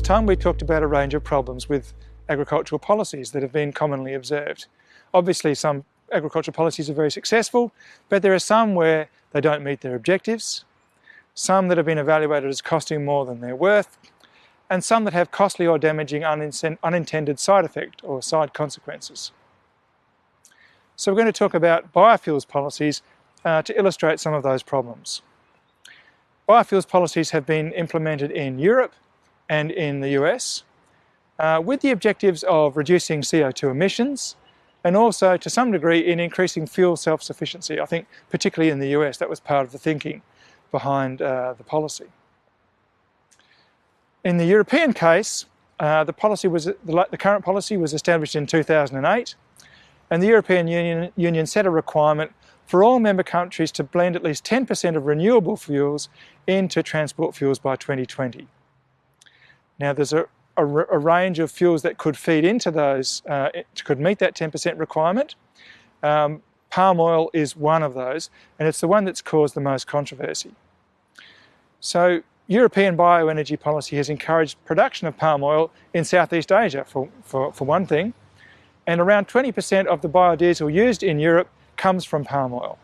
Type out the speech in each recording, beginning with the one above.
time we talked about a range of problems with agricultural policies that have been commonly observed. Obviously some agricultural policies are very successful, but there are some where they don't meet their objectives, some that have been evaluated as costing more than they're worth, and some that have costly or damaging unintended side effect or side consequences. So we're going to talk about biofuels policies to illustrate some of those problems. Biofuels policies have been implemented in Europe and in the US with the objectives of reducing CO2 emissions and also to some degree in increasing fuel self-sufficiency. I think particularly in the US that was part of the thinking behind the policy. In the European case, the current policy was established in 2008, and the European Union set a requirement for all member countries to blend at least 10% of renewable fuels into transport fuels by 2020. Now there's a range of fuels that could feed into those, could meet that 10% requirement. Palm oil is one of those, and it's the one that's caused the most controversy. So European bioenergy policy has encouraged production of palm oil in Southeast Asia, for one thing, and around 20% of the biodiesel used in Europe comes from palm oil.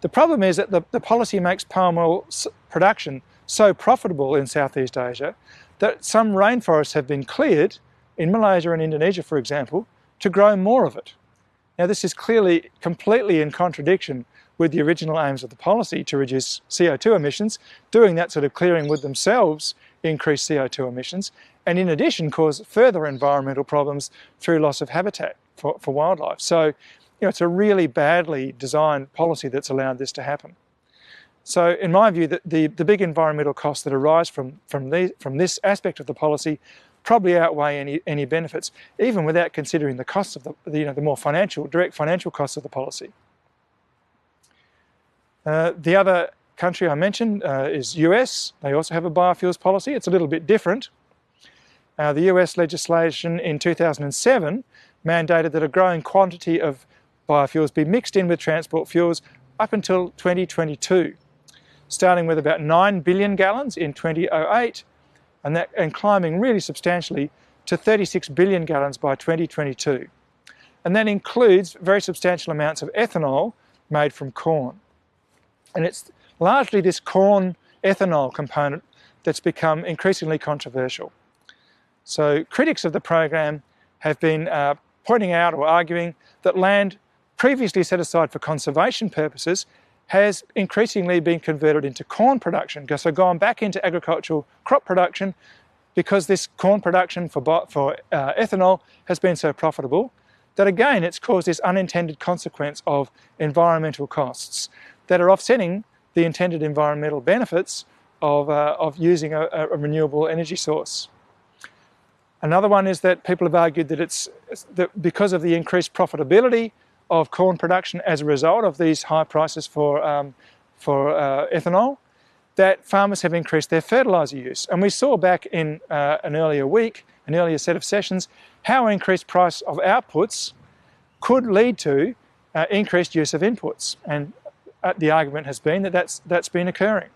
The problem is that the policy makes palm oil production so profitable in Southeast Asia that some rainforests have been cleared, in Malaysia and Indonesia for example, to grow more of it. Now this is clearly completely in contradiction with the original aims of the policy to reduce CO2 emissions. Doing that sort of clearing would themselves increase CO2 emissions and in addition cause further environmental problems through loss of habitat for wildlife. So it's a really badly designed policy that's allowed this to happen. So in my view, the big environmental costs that arise from this aspect of the policy probably outweigh any benefits, even without considering the costs of the more direct financial costs of the policy. The other country I mentioned is US. They also have a biofuels policy. It's a little bit different. The US legislation in 2007 mandated that a growing quantity of biofuels be mixed in with transport fuels up until 2022, starting with about 9 billion gallons in 2008 and climbing really substantially to 36 billion gallons by 2022. And that includes very substantial amounts of ethanol made from corn. And it's largely this corn ethanol component that's become increasingly controversial. So critics of the program have been pointing out or arguing that land previously set aside for conservation purposes has increasingly been converted into corn production, so gone back into agricultural crop production because this corn production for ethanol has been so profitable that again it's caused this unintended consequence of environmental costs that are offsetting the intended environmental benefits of using a renewable energy source. Another one is that people have argued that because of the increased profitability of corn production as a result of these high prices for ethanol, that farmers have increased their fertiliser use. And we saw back in an earlier set of sessions, how increased price of outputs could lead to increased use of inputs. And the argument has been that that's been occurring.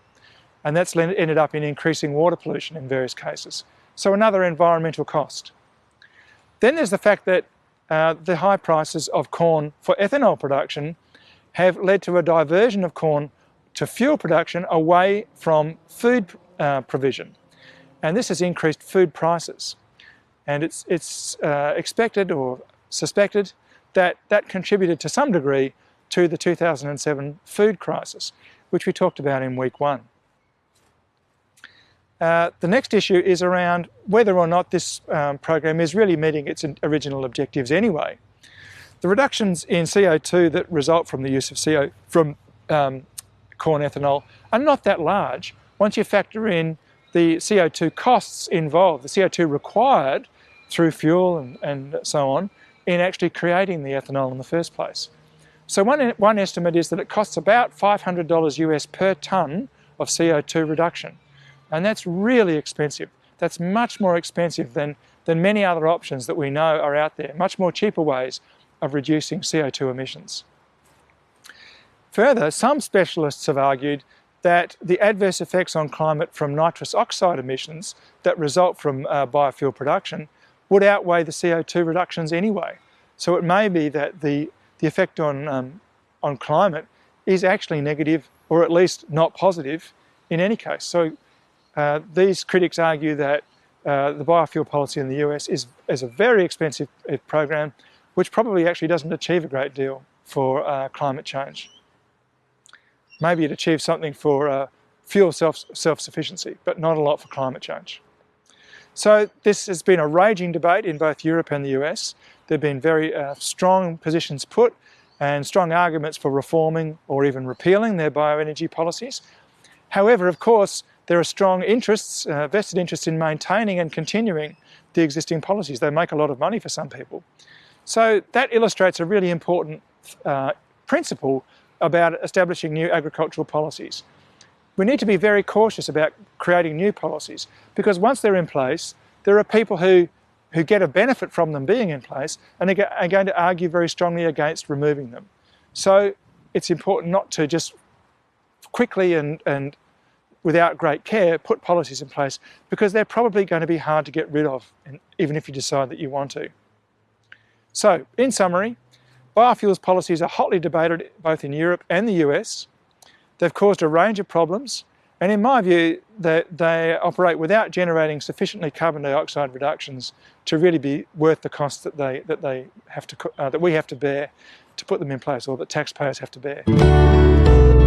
And that's ended up in increasing water pollution in various cases. So another environmental cost. Then there's the fact that the high prices of corn for ethanol production have led to a diversion of corn to fuel production away from food provision. And this has increased food prices. And it's expected or suspected that that contributed to some degree to the 2007 food crisis, which we talked about in week 1. The next issue is around whether or not this program is really meeting its original objectives anyway. The reductions in CO2 that result from the use of corn ethanol are not that large once you factor in the CO2 costs involved, the CO2 required through fuel and so on in actually creating the ethanol in the first place. So one estimate is that it costs about $500 US per tonne of CO2 reduction. And that's really expensive. That's much more expensive than many other options that we know are out there, much more cheaper ways of reducing CO2 emissions. Further, some specialists have argued that the adverse effects on climate from nitrous oxide emissions that result from biofuel production would outweigh the CO2 reductions anyway. So it may be that the effect on climate is actually negative, or at least not positive in any case. So these critics argue that the biofuel policy in the US is a very expensive program, which probably actually doesn't achieve a great deal for climate change. Maybe it achieves something for fuel self-sufficiency, but not a lot for climate change. So this has been a raging debate in both Europe and the US. There have been very strong positions put and strong arguments for reforming or even repealing their bioenergy policies. However, of course, there are strong interests, vested interests in maintaining and continuing the existing policies. They make a lot of money for some people. So that illustrates a really important principle about establishing new agricultural policies. We need to be very cautious about creating new policies, because once they're in place, there are people who get a benefit from them being in place and are going to argue very strongly against removing them. So it's important not to just quickly and without great care put policies in place, because they're probably going to be hard to get rid of, even if you decide that you want to. So, in summary, biofuels policies are hotly debated both in Europe and the US. They've caused a range of problems, and in my view, they operate without generating sufficiently carbon dioxide reductions to really be worth the cost that we have to bear to put them in place, or that taxpayers have to bear.